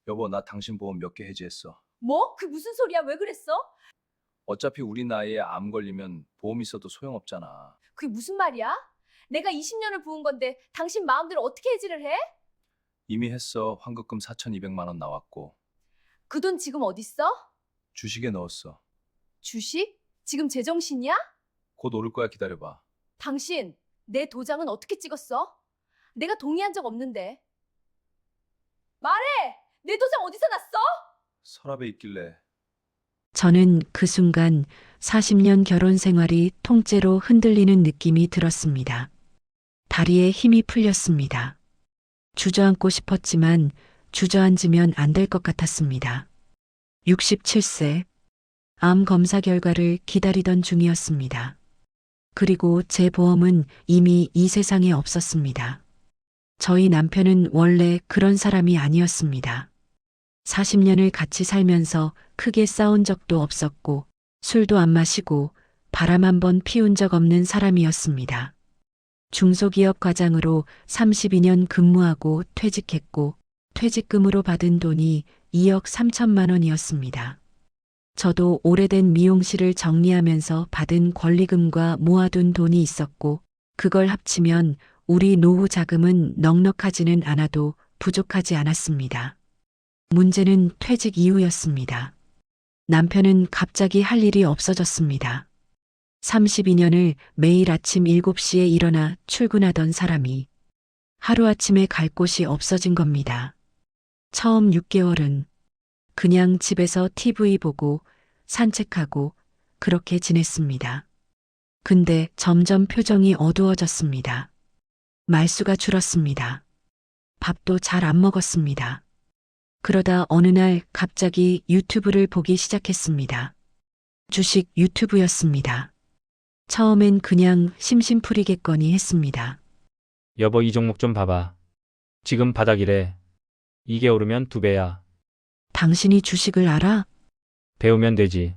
여보, 나 당신 보험 몇 개 해지했어. 뭐? 그 무슨 소리야? 왜 그랬어? 어차피 우리 나이에 암 걸리면 보험 있어도 소용없잖아. 그게 무슨 말이야? 내가 20년을 부은 건데 당신 마음대로 어떻게 해지를 해? 이미 했어. 환급금 4,200만 원 나왔고 그 돈 지금 어딨어? 주식에 넣었어. 주식? 지금 제정신이야? 곧 오를 거야. 기다려봐. 당신, 내 도장은 어떻게 찍었어? 내가 동의한 적 없는데. 말해! 내 도장 어디서 났어? 서랍에 있길래. 저는 그 순간 40년 결혼 생활이 통째로 흔들리는 느낌이 들었습니다. 다리에 힘이 풀렸습니다. 주저앉고 싶었지만 주저앉으면 안 될 것 같았습니다. 67세. 암 검사 결과를 기다리던 중이었습니다. 그리고 제 보험은 이미 이 세상에 없었습니다. 저희 남편은 원래 그런 사람이 아니었습니다. 40년을 같이 살면서 크게 싸운 적도 없었고 술도 안 마시고 바람 한 번 피운 적 없는 사람이었습니다. 중소기업 과장으로 32년 근무하고 퇴직했고 퇴직금으로 받은 돈이 2억 3천만 원이었습니다. 저도 오래된 미용실을 정리하면서 받은 권리금과 모아둔 돈이 있었고 그걸 합치면 우리 노후 자금은 넉넉하지는 않아도 부족하지 않았습니다. 문제는 퇴직 이후였습니다. 남편은 갑자기 할 일이 없어졌습니다. 32년을 매일 아침 7시에 일어나 출근하던 사람이 하루아침에 갈 곳이 없어진 겁니다. 처음 6개월은 그냥 집에서 TV 보고 산책하고 그렇게 지냈습니다. 근데 점점 표정이 어두워졌습니다. 말수가 줄었습니다. 밥도 잘 안 먹었습니다. 그러다 어느 날 갑자기 유튜브를 보기 시작했습니다. 주식 유튜브였습니다. 처음엔 그냥 심심풀이겠거니 했습니다. 여보, 이 종목 좀 봐봐. 지금 바닥이래. 이게 오르면 2배야. 당신이 주식을 알아? 배우면 되지.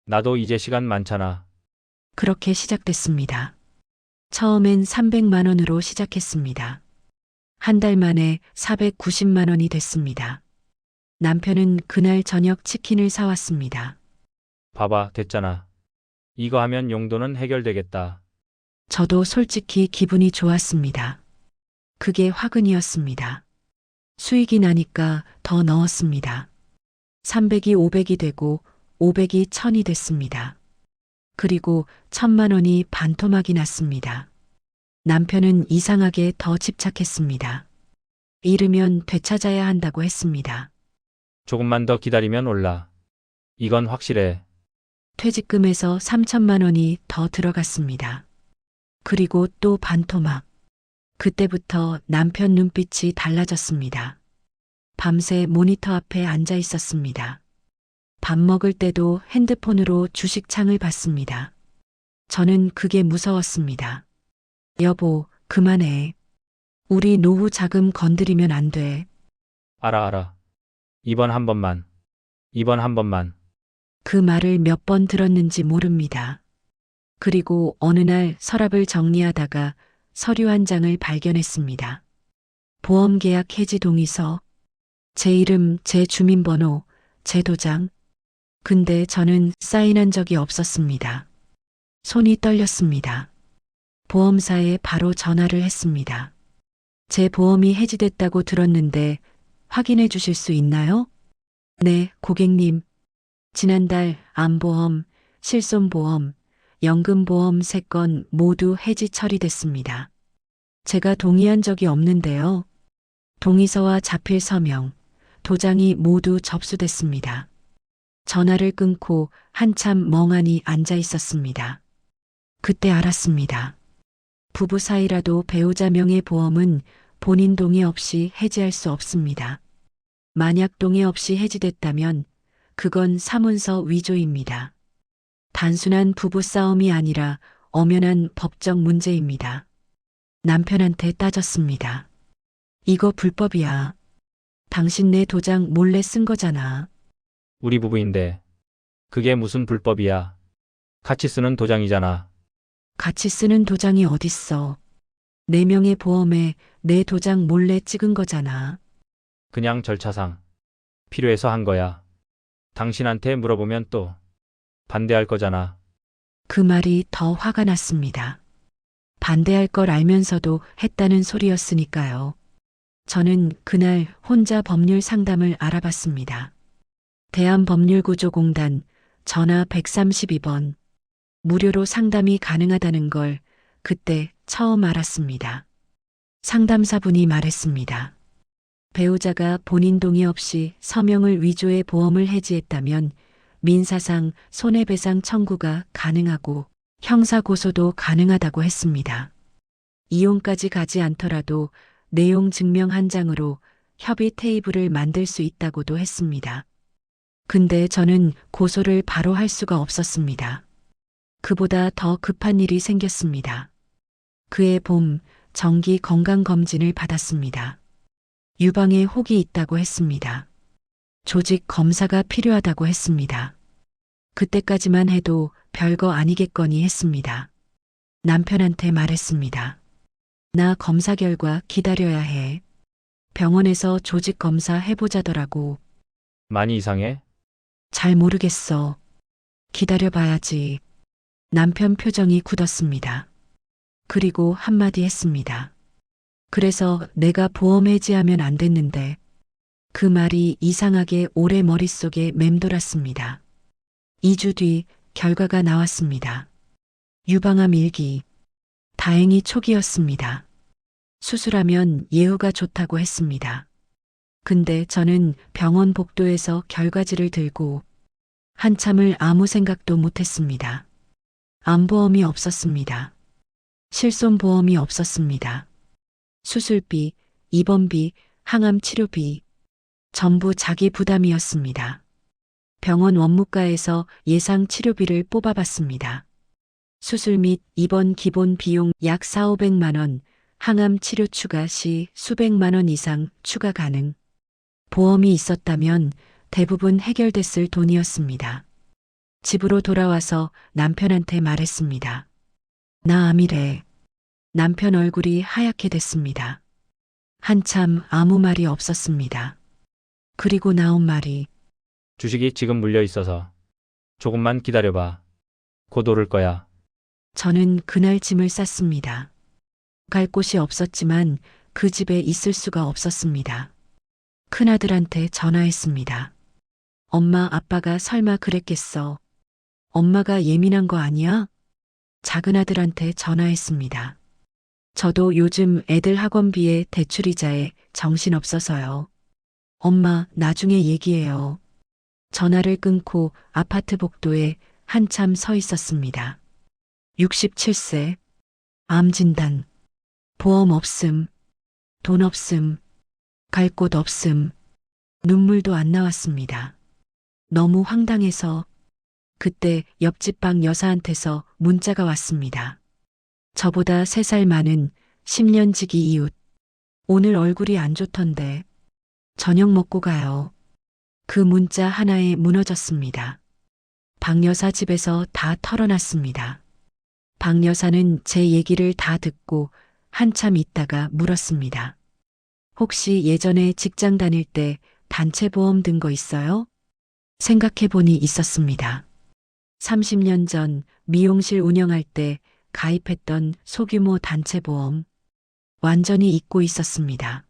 나도 이제 시간 많잖아. 그렇게 시작됐습니다. 처음엔 300만 원으로 시작했습니다. 한 달 만에 490만 원이 됐습니다. 남편은 그날 저녁 치킨을 사왔습니다. 봐봐, 됐잖아. 이거 하면 용도는 해결되겠다. 저도 솔직히 기분이 좋았습니다. 그게 화근이었습니다. 수익이 나니까 더 넣었습니다. 300이 500이 되고 500이 1000이 됐습니다. 그리고 1000만 원이 반토막이 났습니다. 남편은 이상하게 더 집착했습니다. 잃으면 되찾아야 한다고 했습니다. 조금만 더 기다리면 올라. 이건 확실해. 퇴직금에서 3천만 원이 더 들어갔습니다. 그리고 또 반토막. 그때부터 남편 눈빛이 달라졌습니다. 밤새 모니터 앞에 앉아 있었습니다. 밥 먹을 때도 핸드폰으로 주식창을 봤습니다. 저는 그게 무서웠습니다. 여보, 그만해. 우리 노후 자금 건드리면 안 돼. 알아. 이번 한 번만. 이번 한 번만. 그 말을 몇 번 들었는지 모릅니다. 그리고 어느 날 서랍을 정리하다가 서류 한 장을 발견했습니다. 보험계약 해지 동의서, 제 이름, 제 주민번호, 제 도장. 근데 저는 사인한 적이 없었습니다. 손이 떨렸습니다. 보험사에 바로 전화를 했습니다. 제 보험이 해지됐다고 들었는데 확인해 주실 수 있나요? 네, 고객님. 지난달 암보험, 실손보험, 연금보험 3건 모두 해지 처리됐습니다. 제가 동의한 적이 없는데요. 동의서와 자필 서명, 도장이 모두 접수됐습니다. 전화를 끊고 한참 멍하니 앉아 있었습니다. 그때 알았습니다. 부부 사이라도 배우자 명의 보험은 본인 동의 없이 해지할 수 없습니다. 만약 동의 없이 해지됐다면 그건 사문서 위조입니다. 단순한 부부 싸움이 아니라 엄연한 법적 문제입니다. 남편한테 따졌습니다. 이거 불법이야. 당신 내 도장 몰래 쓴 거잖아. 우리 부부인데. 그게 무슨 불법이야. 같이 쓰는 도장이잖아. 같이 쓰는 도장이 어딨어. 네 명의 보험에 내 도장 몰래 찍은 거잖아. 그냥 절차상. 필요해서 한 거야. 당신한테 물어보면 또 반대할 거잖아. 그 말이 더 화가 났습니다. 반대할 걸 알면서도 했다는 소리였으니까요. 저는 그날 혼자 법률 상담을 알아봤습니다. 대한법률구조공단 전화 132번. 무료로 상담이 가능하다는 걸 그때 처음 알았습니다. 상담사분이 말했습니다. 배우자가 본인 동의 없이 서명을 위조해 보험을 해지했다면 민사상 손해배상 청구가 가능하고 형사고소도 가능하다고 했습니다. 이혼까지 가지 않더라도 내용 증명 한 장으로 협의 테이블을 만들 수 있다고도 했습니다. 근데 저는 고소를 바로 할 수가 없었습니다. 그보다 더 급한 일이 생겼습니다. 그해 봄 정기 건강검진을 받았습니다. 유방에 혹이 있다고 했습니다. 조직 검사가 필요하다고 했습니다. 그때까지만 해도 별거 아니겠거니 했습니다. 남편한테 말했습니다. 나 검사 결과 기다려야 해. 병원에서 조직 검사 해보자더라고. 많이 이상해? 잘 모르겠어. 기다려봐야지. 남편 표정이 굳었습니다. 그리고 한마디 했습니다. 그래서 내가 보험 해지하면 안 됐는데. 그 말이 이상하게 오래 머릿속에 맴돌았습니다. 2주 뒤 결과가 나왔습니다. 유방암 1기. 다행히 초기였습니다. 수술하면 예후가 좋다고 했습니다. 근데 저는 병원 복도에서 결과지를 들고 한참을 아무 생각도 못했습니다. 암보험이 없었습니다. 실손보험이 없었습니다. 수술비, 입원비, 항암 치료비 전부 자기 부담이었습니다. 병원 원무과에서 예상 치료비를 뽑아봤습니다. 수술 및 입원 기본 비용 약 4,500만 원, 항암 치료 추가 시 수백만 원 이상 추가 가능. 보험이 있었다면 대부분 해결됐을 돈이었습니다. 집으로 돌아와서 남편한테 말했습니다. 나 암이래. 남편 얼굴이 하얗게 됐습니다. 한참 아무 말이 없었습니다. 그리고 나온 말이 주식이 지금 물려 있어서 조금만 기다려봐. 곧 오를 거야. 저는 그날 짐을 쌌습니다. 갈 곳이 없었지만 그 집에 있을 수가 없었습니다. 큰아들한테 전화했습니다. 엄마, 아빠가 설마 그랬겠어. 엄마가 예민한 거 아니야? 작은아들한테 전화했습니다. 저도 요즘 애들 학원비에 대출이자에 정신없어서요. 엄마, 나중에 얘기해요. 전화를 끊고 아파트 복도에 한참 서 있었습니다. 67세. 암 진단. 보험 없음. 돈 없음. 갈 곳 없음. 눈물도 안 나왔습니다. 너무 황당해서 그때 옆집 방 여사한테서 문자가 왔습니다. 저보다 3살 많은 10년 지기 이웃. 오늘 얼굴이 안 좋던데. 저녁 먹고 가요. 그 문자 하나에 무너졌습니다. 박 여사 집에서 다 털어놨습니다. 박 여사는 제 얘기를 다 듣고 한참 있다가 물었습니다. 혹시 예전에 직장 다닐 때 단체 보험 든 거 있어요? 생각해보니 있었습니다. 30년 전 미용실 운영할 때 가입했던 소규모 단체 보험. 완전히 잊고 있었습니다.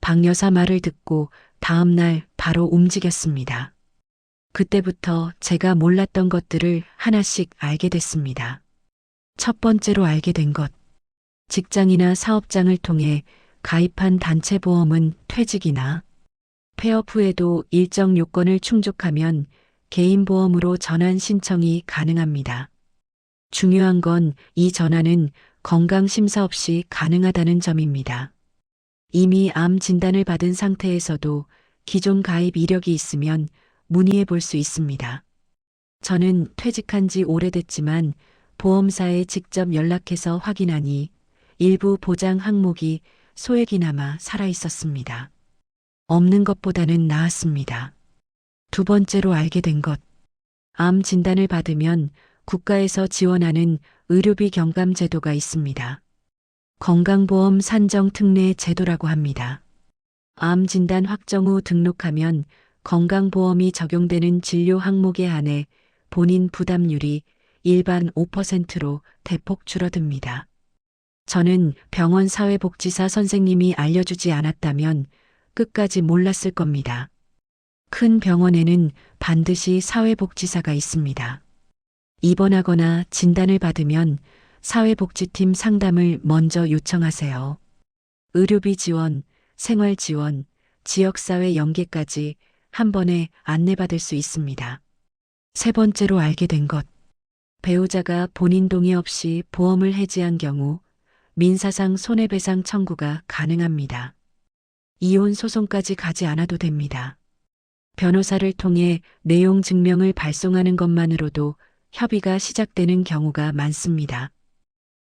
박 여사 말을 듣고 다음 날 바로 움직였습니다. 그때부터 제가 몰랐던 것들을 하나씩 알게 됐습니다. 첫 번째로 알게 된 것. 직장이나 사업장을 통해 가입한 단체 보험은 퇴직이나 폐업 후에도 일정 요건을 충족하면 개인 보험으로 전환 신청이 가능합니다. 중요한 건 이 전환은 건강 심사 없이 가능하다는 점입니다. 이미 암 진단을 받은 상태에서도 기존 가입 이력이 있으면 문의해 볼 수 있습니다. 저는 퇴직한 지 오래됐지만 보험사에 직접 연락해서 확인하니 일부 보장 항목이 소액이나마 살아 있었습니다. 없는 것보다는 나았습니다. 두 번째로 알게 된 것. 암 진단을 받으면 국가에서 지원하는 의료비 경감 제도가 있습니다. 건강보험 산정 특례 제도라고 합니다. 암 진단 확정 후 등록하면 건강보험이 적용되는 진료 항목에 한해 본인 부담률이 일반 5%로 대폭 줄어듭니다. 저는 병원 사회복지사 선생님이 알려주지 않았다면 끝까지 몰랐을 겁니다. 큰 병원에는 반드시 사회복지사가 있습니다. 입원하거나 진단을 받으면 사회복지팀 상담을 먼저 요청하세요. 의료비 지원, 생활 지원, 지역사회 연계까지 한 번에 안내받을 수 있습니다. 세 번째로 알게 된 것. 배우자가 본인 동의 없이 보험을 해지한 경우 민사상 손해배상 청구가 가능합니다. 이혼 소송까지 가지 않아도 됩니다. 변호사를 통해 내용 증명을 발송하는 것만으로도 협의가 시작되는 경우가 많습니다.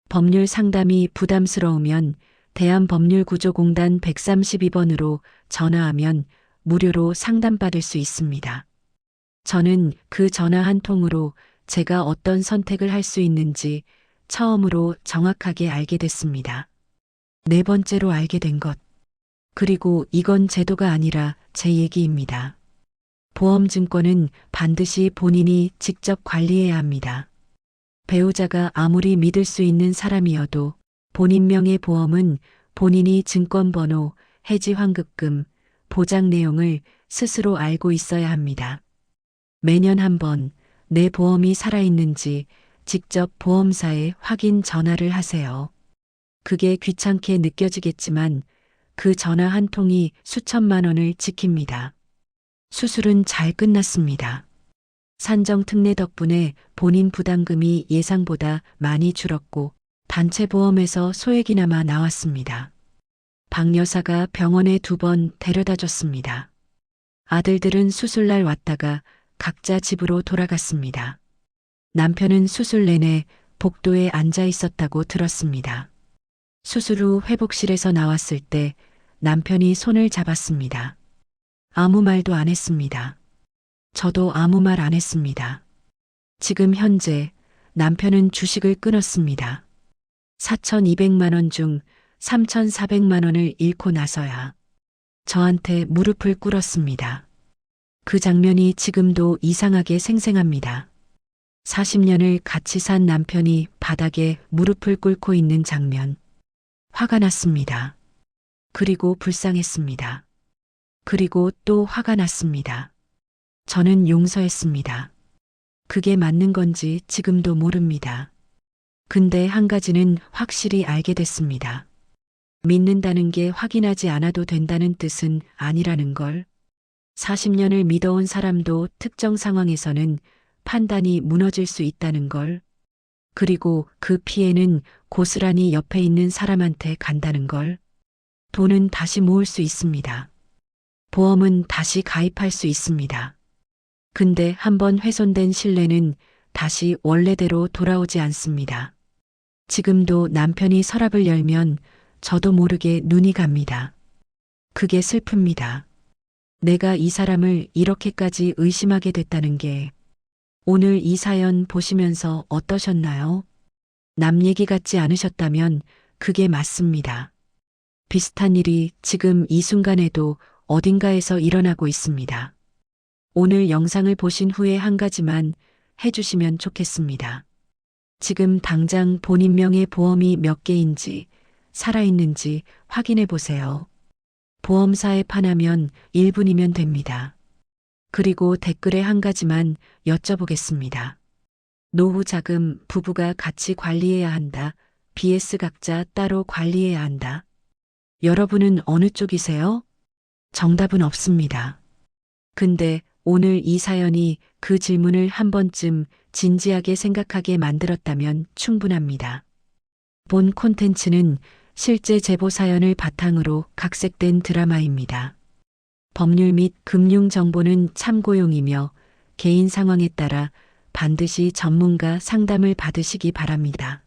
법률 상담이 부담스러우면 대한법률구조공단 132번으로 전화하면 무료로 상담받을 수 있습니다. 저는 그 전화 한 통으로 제가 어떤 선택을 할 수 있는지 처음으로 정확하게 알게 됐습니다. 네 번째로 알게 된 것. 그리고 이건 제도가 아니라 제 얘기입니다. 보험증권은 반드시 본인이 직접 관리해야 합니다. 배우자가 아무리 믿을 수 있는 사람이어도 본인 명의 보험은 본인이 증권번호, 해지환급금, 보장 내용을 스스로 알고 있어야 합니다. 매년 한 번 내 보험이 살아있는지 직접 보험사에 확인 전화를 하세요. 그게 귀찮게 느껴지겠지만 그 전화 한 통이 수천만 원을 지킵니다. 수술은 잘 끝났습니다. 산정특례 덕분에 본인 부담금이 예상보다 많이 줄었고 단체 보험에서 소액이나마 나왔습니다. 박 여사가 병원에 2번 데려다 줬습니다. 아들들은 수술날 왔다가 각자 집으로 돌아갔습니다. 남편은 수술 내내 복도에 앉아 있었다고 들었습니다. 수술 후 회복실에서 나왔을 때 남편이 손을 잡았습니다. 아무 말도 안 했습니다. 저도 아무 말 안 했습니다. 지금 현재 남편은 주식을 끊었습니다. 4,200만 원 중 3,400만 원을 잃고 나서야 저한테 무릎을 꿇었습니다. 그 장면이 지금도 이상하게 생생합니다. 40년을 같이 산 남편이 바닥에 무릎을 꿇고 있는 장면. 화가 났습니다. 그리고 불쌍했습니다. 그리고 또 화가 났습니다. 저는 용서했습니다. 그게 맞는 건지 지금도 모릅니다. 근데 한 가지는 확실히 알게 됐습니다. 믿는다는 게 확인하지 않아도 된다는 뜻은 아니라는 걸. 40년을 믿어온 사람도 특정 상황에서는 판단이 무너질 수 있다는 걸. 그리고 그 피해는 고스란히 옆에 있는 사람한테 간다는 걸. 돈은 다시 모을 수 있습니다. 보험은 다시 가입할 수 있습니다. 근데 한번 훼손된 신뢰는 다시 원래대로 돌아오지 않습니다. 지금도 남편이 서랍을 열면 저도 모르게 눈이 갑니다. 그게 슬픕니다. 내가 이 사람을 이렇게까지 의심하게 됐다는 게. 오늘 이 사연 보시면서 어떠셨나요? 남 얘기 같지 않으셨다면 그게 맞습니다. 비슷한 일이 지금 이 순간에도 어딘가에서 일어나고 있습니다. 오늘 영상을 보신 후에 한 가지만 해주시면 좋겠습니다. 지금 당장 본인 명의 보험이 몇 개인지 살아있는지 확인해 보세요. 보험사에 판하면 1분이면 됩니다. 그리고 댓글에 한 가지만 여쭤보겠습니다. 노후 자금 부부가 같이 관리해야 한다. BS 각자 따로 관리해야 한다. 여러분은 어느 쪽이세요? 정답은 없습니다. 근데 오늘 이 사연이 그 질문을 한 번쯤 진지하게 생각하게 만들었다면 충분합니다. 본 콘텐츠는 실제 제보 사연을 바탕으로 각색된 드라마입니다. 법률 및 금융 정보는 참고용이며 개인 상황에 따라 반드시 전문가 상담을 받으시기 바랍니다.